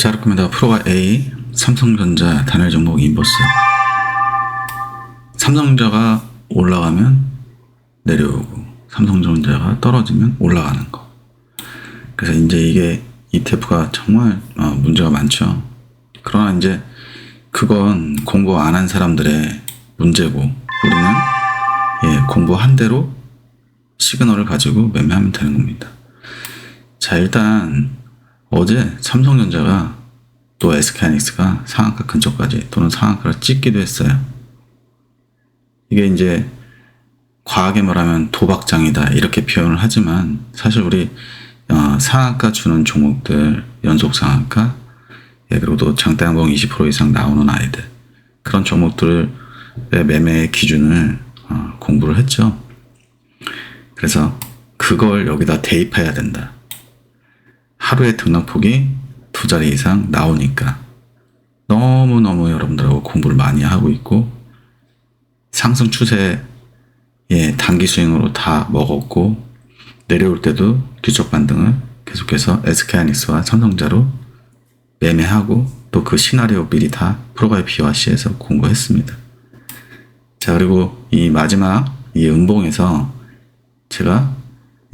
자, 이렇게 프로가 A, 삼성전자 단일 종목 인버스. 삼성전자가 올라가면 내려오고, 삼성전자가 떨어지면 올라가는 거. 그래서 이제 이게 ETF가 정말 문제가 많죠. 그러나 이제 그건 공부 안 한 사람들의 문제고, 우리는 공부한 대로 시그널을 가지고 매매하면 되는 겁니다. 자, 일단 어제 삼성전자가 또 SK하이닉스가 상한가 근처까지 또는 상한가를 찍기도 했어요. 이게 이제 과하게 말하면 도박장이다 이렇게 표현을 하지만, 사실 우리 상한가 주는 종목들, 연속 상한가, 그리고 또 장대양봉 20% 이상 나오는 아이들, 그런 종목들의 매매 기준을 공부를 했죠. 그래서 그걸 여기다 대입해야 된다. 하루에 등락폭이 2자리 이상 나오니까 너무너무 여러분들하고 공부를 많이 하고 있고, 상승 추세에 단기 스윙으로 다 먹었고, 내려올 때도 규칙 반등을 계속해서 SK하이닉스와 삼성전자로 매매하고, 또 그 시나리오 미리 다 프로가의 B와 C에서 공부했습니다. 자, 그리고 이 마지막 이 음봉에서 제가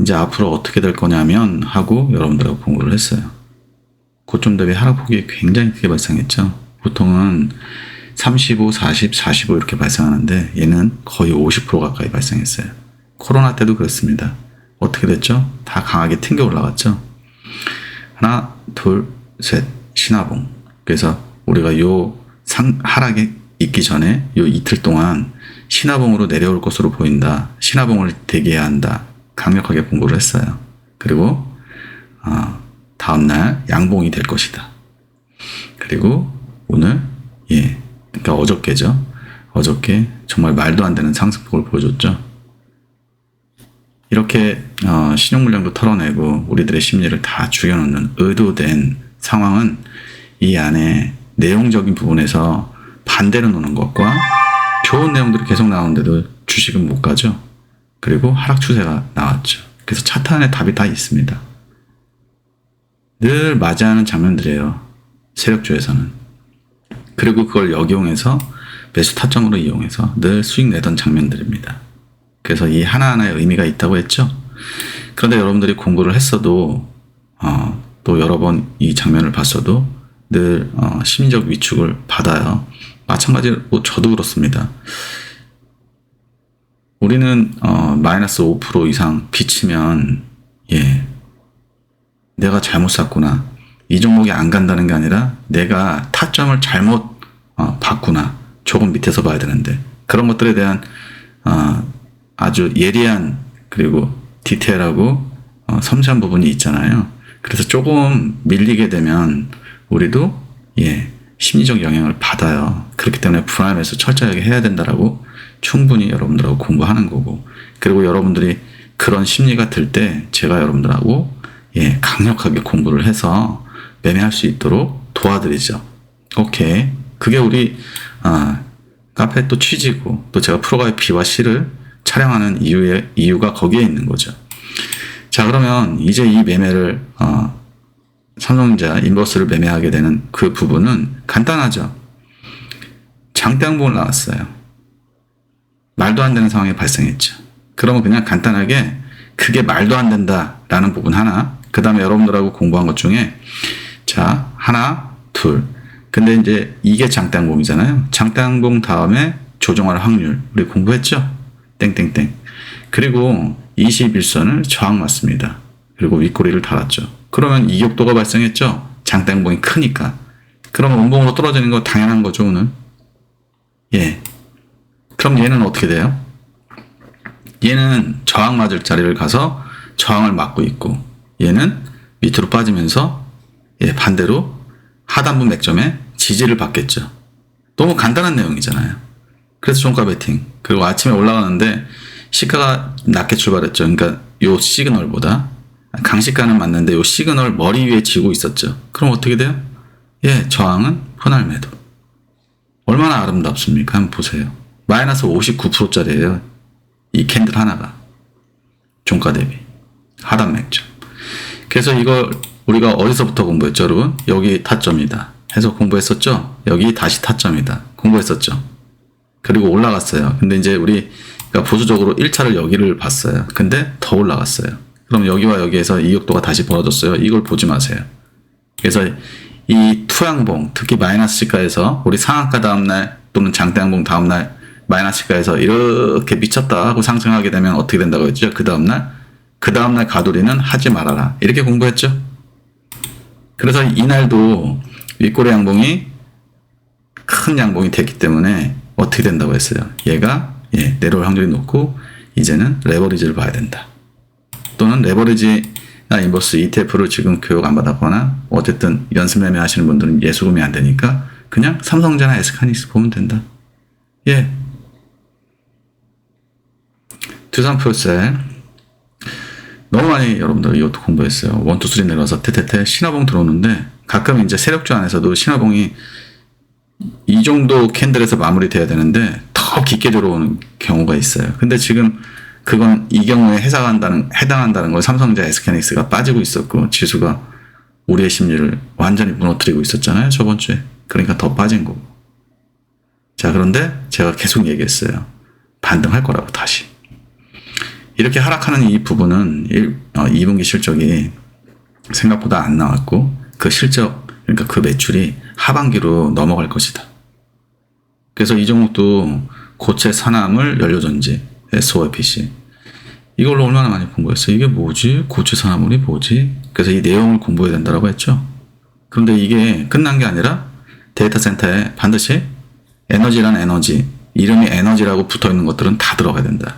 이제 앞으로 어떻게 될 거냐면 하고 여러분들하고 공부를 했어요. 고점 대비 하락폭이 굉장히 크게 발생했죠. 보통은 35, 40, 45 이렇게 발생하는데 얘는 거의 50% 가까이 발생했어요. 코로나 때도 그렇습니다. 어떻게 됐죠? 다 강하게 튕겨 올라갔죠. 하나, 둘, 셋, 신화봉. 그래서 우리가 하락이 있기 전에 요 이틀 동안 신화봉으로 내려올 것으로 보인다. 신화봉을 대기해야 한다. 강력하게 공부를 했어요. 그리고 다음날 양봉이 될 것이다. 그리고 오늘 그러니까 어저께죠. 어저께 정말 말도 안 되는 상승폭을 보여줬죠. 이렇게 신용물량도 털어내고 우리들의 심리를 다 죽여놓는 의도된 상황은 이 안에 내용적인 부분에서 반대로 노는 것과 좋은 내용들이 계속 나오는데도 주식은 못 가죠. 그리고 하락 추세가 나왔죠. 그래서 차트 안에 답이 다 있습니다. 늘 맞이하는 장면들이에요. 세력주에서는. 그리고 그걸 역이용해서 매수 타점으로 이용해서 늘 수익 내던 장면들입니다. 그래서 이 하나하나의 의미가 있다고 했죠. 그런데 여러분들이 공부를 했어도 또 여러 번 이 장면을 봤어도 늘 심리적 위축을 받아요. 마찬가지로 저도 그렇습니다. 우리는 마이너스 5% 이상 비치면 내가 잘못 샀구나. 이 종목이 안 간다는 게 아니라 내가 타점을 잘못 봤구나. 조금 밑에서 봐야 되는데, 그런 것들에 대한 아주 예리한 그리고 디테일하고 섬세한 부분이 있잖아요. 그래서 조금 밀리게 되면 우리도 심리적 영향을 받아요. 그렇기 때문에 불안해서 철저하게 해야 된다라고 충분히 여러분들하고 공부하는 거고, 그리고 여러분들이 그런 심리가 들 때 제가 여러분들하고 강력하게 공부를 해서 매매할 수 있도록 도와드리죠. 오케이. 그게 우리 카페 또 취지고, 또 제가 프로가의 B와 C를 촬영하는 이유가 거기에 있는 거죠. 자, 그러면 이제 이 매매를 삼성전자 인버스를 매매하게 되는 그 부분은 간단하죠. 장대양봉을 나왔어요. 말도 안 되는 상황이 발생했죠. 그러면 그냥 간단하게 그게 말도 안 된다라는 부분 하나, 그 다음에 여러분들하고 공부한 것 중에 자, 하나, 둘. 근데 이제 이게 장대양봉이잖아요. 장대양봉 다음에 조정할 확률 우리 공부했죠. 땡땡땡. 그리고 21선을 저항 맞습니다. 그리고 윗꼬리를 달았죠. 그러면 이격도가 발생했죠. 장대양봉이 크니까. 그러면 음봉으로 떨어지는 거 당연한 거죠, 오늘. 그럼 얘는 어떻게 돼요? 얘는 저항 맞을 자리를 가서 저항을 맞고 있고, 얘는 밑으로 빠지면서 반대로 하단부 맥점에 지지를 받겠죠. 너무 간단한 내용이잖아요. 그래서 종가 베팅. 그리고 아침에 올라가는데 시가가 낮게 출발했죠. 그러니까 요 시그널보다 강시가는 맞는데 요 시그널 머리 위에 지고 있었죠. 그럼 어떻게 돼요? 저항은 분할 매도. 얼마나 아름답습니까? 한번 보세요. 마이너스 59%짜리예요. 이 캔들 하나가 종가 대비 하단 맥점. 그래서 이걸 우리가 어디서부터 공부했죠, 여러분? 여기 타점이다 해서 공부했었죠? 여기 다시 타점이다 공부했었죠? 그리고 올라갔어요. 근데 이제 우리가 보수적으로 1차를 여기를 봤어요. 근데 더 올라갔어요. 그럼 여기와 여기에서 이격도가 다시 벌어졌어요. 이걸 보지 마세요. 그래서 이 투양봉, 특히 마이너스 시가에서 우리 상한가 다음날 또는 장대양봉 다음날 마이너스 시가에서 이렇게 미쳤다 하고 상승하게 되면 어떻게 된다고 했죠? 그 다음날 가돌이는 하지 말아라. 이렇게 공부했죠? 그래서 이날도 윗꼬리 양봉이 큰 양봉이 됐기 때문에 어떻게 된다고 했어요? 얘가 내려올 확률이 높고 이제는 레버리지를 봐야 된다. 또는 레버리지나 인버스 ETF를 지금 교육 안 받았거나 어쨌든 연습 매매 하시는 분들은 예수금이 안 되니까 그냥 삼성전자 에스카닉스 보면 된다. 두산폴셀 너무 많이 여러분들 이것도 공부했어요. 1, 2, 3 내려와서 테테테 신화봉 들어오는데 가끔 이제 세력주 안에서도 신화봉이 이 정도 캔들에서 마무리돼야 되는데 더 깊게 들어오는 경우가 있어요. 근데 지금 그건 이 경우에 해당한다는 걸 삼성전자 에스카닉스가 빠지고 있었고 지수가 우리의 심리를 완전히 무너뜨리고 있었잖아요. 저번 주에. 그러니까 더 빠진 거고. 자, 그런데 제가 계속 얘기했어요. 반등할 거라고 다시. 이렇게 하락하는 이 부분은 2분기 실적이 생각보다 안 나왔고 그 실적, 그러니까 그 매출이 하반기로 넘어갈 것이다. 그래서 이 종목도 고체 산화물 연료전지 SOFC 이걸로 얼마나 많이 공부했어요. 이게 뭐지? 고체 산화물이 뭐지? 그래서 이 내용을 공부해야 된다고 했죠. 그런데 이게 끝난 게 아니라 데이터 센터에 반드시 에너지란 에너지, 이름이 에너지라고 붙어있는 것들은 다 들어가야 된다.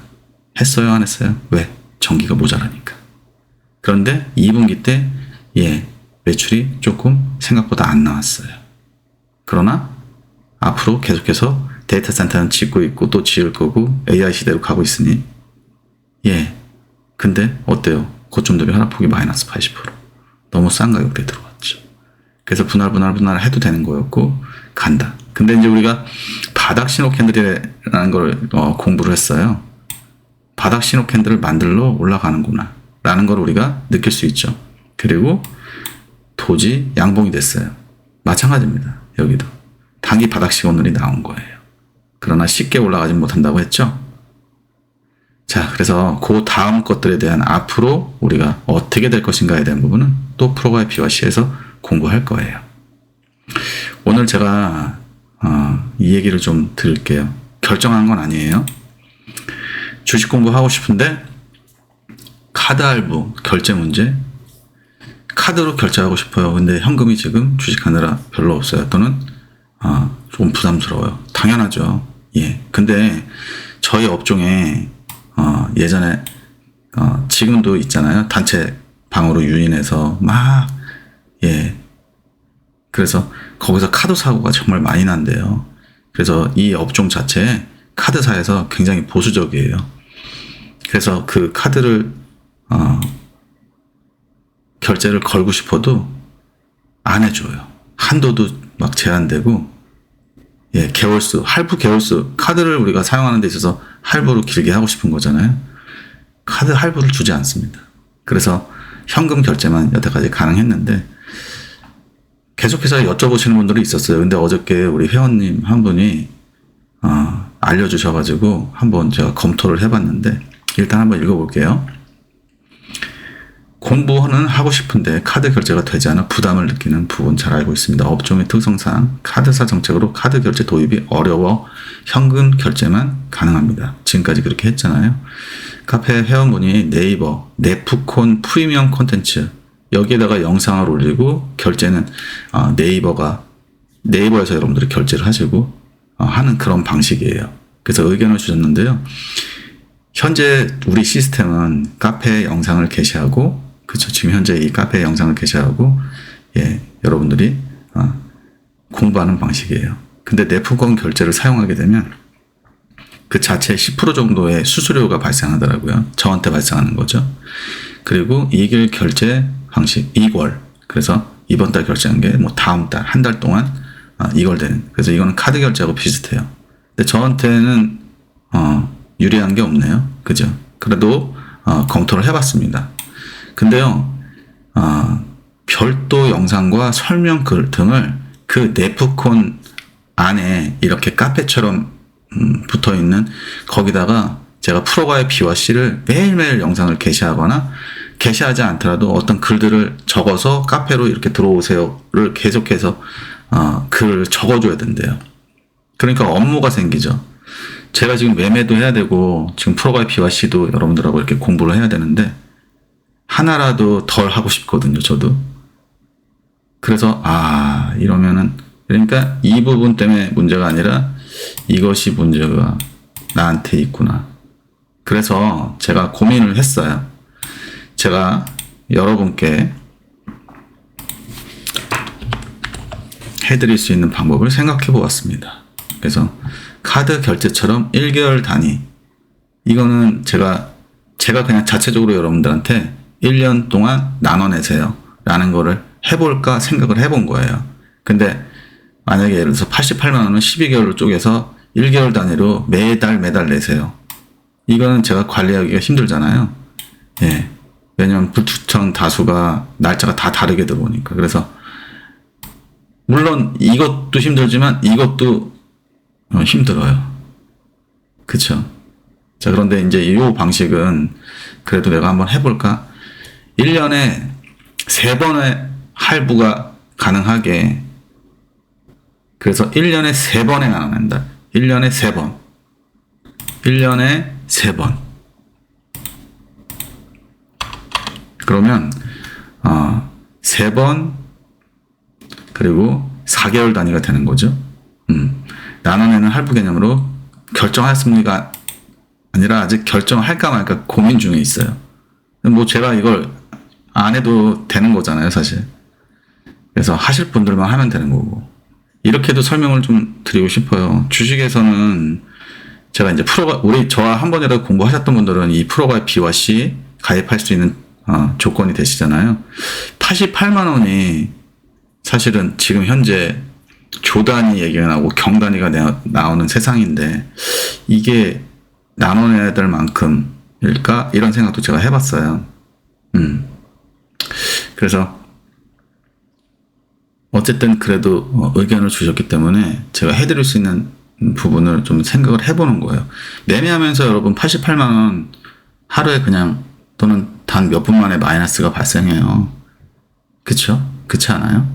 했어요? 안 했어요? 왜? 전기가 모자라니까. 그런데 2분기 때 매출이 조금 생각보다 안 나왔어요. 그러나 앞으로 계속해서 데이터 센터는 짓고 있고 또 지을 거고 AI 시대로 가고 있으니 근데 어때요? 고점 대비 하락폭이 마이너스 80%. 너무 싼 가격대에 들어왔죠. 그래서 분할 해도 되는 거였고 간다. 근데 이제 우리가 바닥 신호 캔들이라는 걸 공부를 했어요. 바닥 신호 캔들을 만들러 올라가는구나 라는 걸 우리가 느낄 수 있죠. 그리고 도지 양봉이 됐어요. 마찬가지입니다. 여기도 단기 바닥 시그널이 나온 거예요. 그러나 쉽게 올라가지 못한다고 했죠. 자, 그래서 그 다음 것들에 대한 앞으로 우리가 어떻게 될 것인가에 대한 부분은 또 프로가의 BYC에서 공부할 거예요. 오늘 제가 이 얘기를 좀 드릴게요. 결정한 건 아니에요. 주식 공부하고 싶은데 카드 할부 결제 문제, 카드로 결제하고 싶어요. 근데 현금이 지금 주식하느라 별로 없어요. 또는 조금 부담스러워요. 당연하죠. 근데 저희 업종에 예전에 지금도 있잖아요. 단체 방으로 유인해서 막 그래서 거기서 카드 사고가 정말 많이 난대요. 그래서 이 업종 자체에 카드사에서 굉장히 보수적이에요. 그래서 그 카드를 결제를 걸고 싶어도 안 해줘요. 한도도 막 제한되고 개월수, 할부 개월수, 카드를 우리가 사용하는 데 있어서 할부를 길게 하고 싶은 거잖아요. 카드 할부를 주지 않습니다. 그래서 현금 결제만 여태까지 가능했는데 계속해서 여쭤보시는 분들이 있었어요. 근데 어저께 우리 회원님 한 분이 알려주셔가지고 한번 제가 검토를 해봤는데 일단 한번 읽어볼게요. 공부는 하고 싶은데 카드 결제가 되지 않아 부담을 느끼는 부분 잘 알고 있습니다. 업종의 특성상 카드사 정책으로 카드 결제 도입이 어려워 현금 결제만 가능합니다. 지금까지 그렇게 했잖아요. 카페 회원분이 네이버, 네프콘 프리미엄 콘텐츠 여기에다가 영상을 올리고 결제는 네이버에서 여러분들이 결제를 하시고 하는 그런 방식이에요. 그래서 의견을 주셨는데요. 현재 우리 시스템은 카페 영상을 게시하고 그렇죠. 지금 현재 이 카페 영상을 게시하고 여러분들이 공부하는 방식이에요. 근데 네프콘 결제를 사용하게 되면 그 자체 10% 정도의 수수료가 발생하더라고요. 저한테 발생하는 거죠. 그리고 이길 결제 방식 2월. 그래서 이번 달 결제한 게 뭐 다음 달, 한 달 동안 이걸되는. 그래서 이거는 카드 결제하고 비슷해요. 근데 저한테는 유리한 게 없네요. 그죠? 그래도 검토를 해봤습니다. 근데요, 별도 영상과 설명 글 등을 그 네프콘 안에 이렇게 카페처럼 붙어 있는 거기다가 제가 프로가의 B와 C를 매일매일 영상을 게시하거나 게시하지 않더라도 어떤 글들을 적어서 카페로 이렇게 들어오세요를 계속해서 글을 적어줘야 된대요. 그러니까 업무가 생기죠. 제가 지금 매매도 해야 되고 지금 프로가의 B와 C도 여러분들하고 이렇게 공부를 해야 되는데 하나라도 덜 하고 싶거든요. 저도. 그래서 이러면은 그러니까 이 부분 때문에 문제가 아니라 이것이 문제가 나한테 있구나. 그래서 제가 고민을 했어요. 제가 여러분께 해드릴 수 있는 방법을 생각해 보았습니다. 그래서 카드 결제처럼 1개월 단위 이거는 제가 그냥 자체적으로 여러분들한테 1년 동안 나눠내세요 라는 거를 해볼까 생각을 해본 거예요. 근데 만약에 예를 들어서 88만 원을 12개월로 쪼개서 1개월 단위로 매달 내세요. 이거는 제가 관리하기가 힘들잖아요. 예. 왜냐면 불특정 다수가 날짜가 다 다르게 들어오니까. 그래서 물론 이것도 힘들지만 이것도 힘들어요. 그쵸? 자, 그런데 이제 이 방식은 그래도 내가 한번 해볼까? 1년에 3번의 할부가 가능하게 그래서 1년에 3번에 나눠낸다. 1년에 3번. 1년에 3번. 그러면 3번 그리고 4개월 단위가 되는 거죠. 나눠내는 할부 개념으로 결정하였습니까? 아니라 아직 결정할까 말까 고민 중에 있어요. 뭐 제가 이걸 안 해도 되는 거잖아요, 사실. 그래서 하실 분들만 하면 되는 거고. 이렇게도 설명을 좀 드리고 싶어요. 주식에서는 제가 이제 저와 한 번이라도 공부하셨던 분들은 이 프로가 B와 C 가입할 수 있는 조건이 되시잖아요. 88만 원이 사실은 지금 현재 조 단위 얘기가 나오고 경 단위가 나오는 세상인데 이게 나눠내야 될 만큼일까? 이런 생각도 제가 해봤어요. 그래서 어쨌든 그래도 의견을 주셨기 때문에 제가 해드릴 수 있는 부분을 좀 생각을 해보는 거예요. 매매하면서 여러분 88만 원 하루에 그냥 또는 단 몇 분 만에 마이너스가 발생해요. 그쵸? 그렇지 않아요?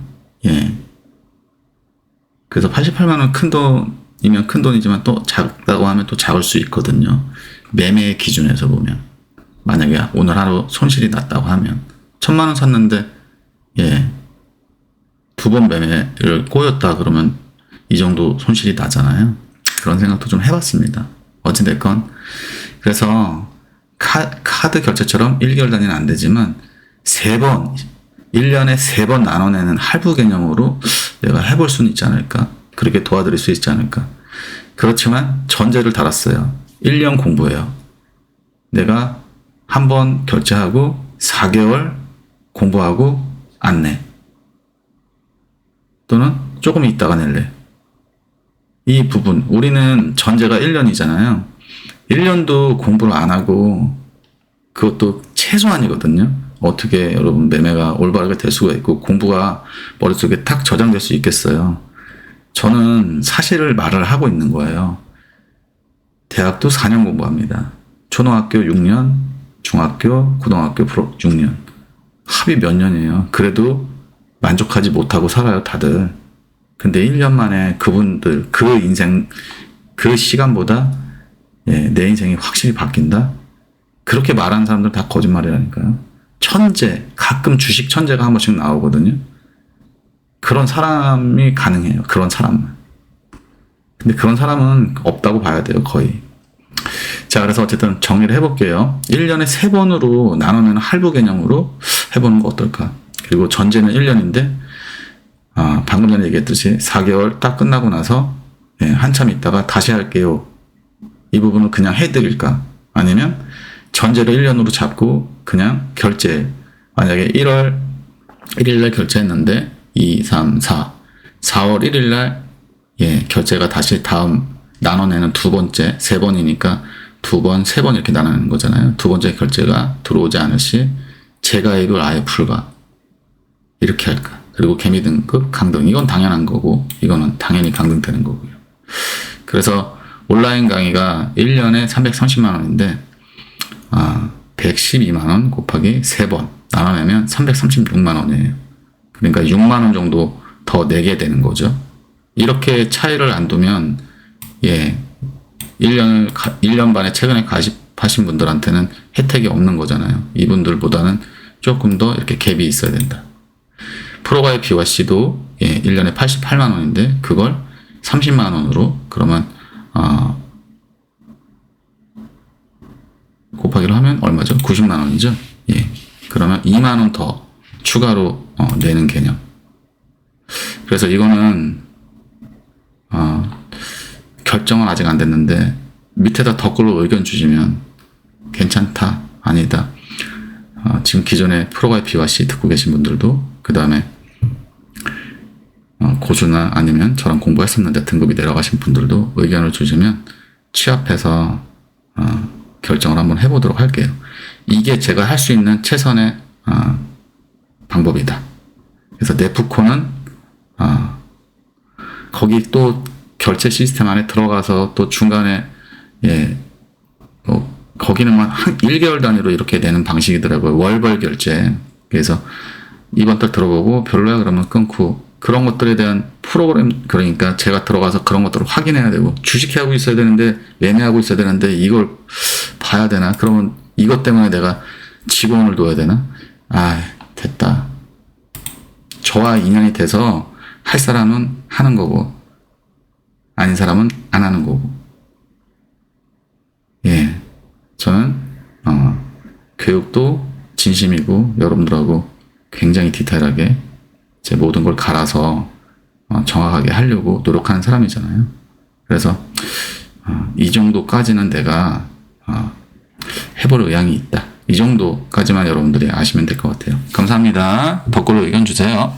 예. 그래서 88만 원 큰 돈이면 큰 돈이지만 또 작다고 하면 또 작을 수 있거든요. 매매 기준에서 보면. 만약에 오늘 하루 손실이 났다고 하면 1000만 원 샀는데 예. 2번 매매를 꼬였다 그러면 이 정도 손실이 나잖아요. 그런 생각도 좀 해봤습니다. 어찌됐건 그래서 카드 결제처럼 1개월 단위는 안 되지만 3번 1년에 3번 나눠내는 할부 개념으로 내가 해볼 수는 있지 않을까. 그렇게 도와드릴 수 있지 않을까. 그렇지만 전제를 달았어요. 1년 공부해요. 내가 한번 결제하고 4개월 공부하고 안 내. 또는 조금 있다가 낼래. 이 부분 우리는 전제가 1년이잖아요. 1년도 공부를 안 하고 그것도 최소한이거든요. 어떻게 여러분 매매가 올바르게 될 수가 있고 공부가 머릿속에 탁 저장될 수 있겠어요. 저는 사실을 말을 하고 있는 거예요. 대학도 4년 공부합니다. 초등학교 6년, 중학교, 고등학교 6년. 합이 몇 년이에요. 그래도 만족하지 못하고 살아요, 다들. 근데 1년 만에 그분들, 그 인생, 그 시간보다 내 인생이 확실히 바뀐다? 그렇게 말하는 사람들 다 거짓말이라니까요. 천재, 가끔 주식 천재가 한 번씩 나오거든요. 그런 사람이 가능해요. 그런 사람만. 근데 그런 사람은 없다고 봐야 돼요, 거의. 자, 그래서 어쨌든 정리를 해볼게요. 1년에 3번으로 나누는 할부 개념으로 해보는 거 어떨까? 그리고 전제는 1년인데, 방금 전에 얘기했듯이 4개월 딱 끝나고 나서, 한참 있다가 다시 할게요. 이 부분을 그냥 해드릴까? 아니면 전제를 1년으로 잡고 그냥 결제. 만약에 1월 1일날 결제했는데, 2, 3, 4. 4월 1일날, 결제가 다시 다음 나눠내는 두 번째, 3번이니까 2번, 3번 이렇게 나누는 거잖아요. 두 번째 결제가 들어오지 않을 시 재가입을 아예 불가. 이렇게 할까? 그리고 개미 등급 강등. 이건 당연한 거고, 이거는 당연히 강등되는 거고요. 그래서 온라인 강의가 1년에 330만 원인데, 112만 원 곱하기 3번 나눠내면 336만 원이에요. 그러니까 6만 원 정도 더 내게 되는 거죠. 이렇게 차이를 안 두면, 1년 반에 최근에 가입하신 분들한테는 혜택이 없는 거잖아요. 이분들보다는 조금 더 이렇게 갭이 있어야 된다. 프로가입 BYC도 1년에 88만 원인데 그걸 30만 원으로 그러면 곱하기로 하면 얼마죠? 90만 원이죠. 그러면 2만 원 더 추가로 내는 개념. 그래서 이거는 결정은 아직 안 됐는데 밑에다 댓글로 의견 주시면 괜찮다, 아니다. 지금 기존에 프로가입 BYC 듣고 계신 분들도 그 다음에 고수나 아니면 저랑 공부했었는데 등급이 내려가신 분들도 의견을 주시면 취합해서 결정을 한번 해보도록 할게요. 이게 제가 할 수 있는 최선의 방법이다. 그래서 네프코는 거기 또 결제 시스템 안에 들어가서 또 중간에 거기는 한 1개월 단위로 이렇게 되는 방식이더라고요. 월별 결제. 그래서 이번 달 들어보고 별로야 그러면 끊고, 그런 것들에 대한 프로그램, 그러니까 제가 들어가서 그런 것들을 확인해야 되고, 주식하고 있어야 되는데 매매하고 있어야 되는데 이걸 봐야 되나? 그러면 이것 때문에 내가 직원을 둬야 되나? 됐다. 저와 인연이 돼서 할 사람은 하는 거고 아닌 사람은 안 하는 거고. 저는 교육도 진심이고 여러분들하고 굉장히 디테일하게 제 모든 걸 갈아서 정확하게 하려고 노력하는 사람이잖아요. 그래서 이 정도까지는 내가 해볼 의향이 있다. 이 정도까지만 여러분들이 아시면 될 것 같아요. 감사합니다. 댓글로 의견 주세요.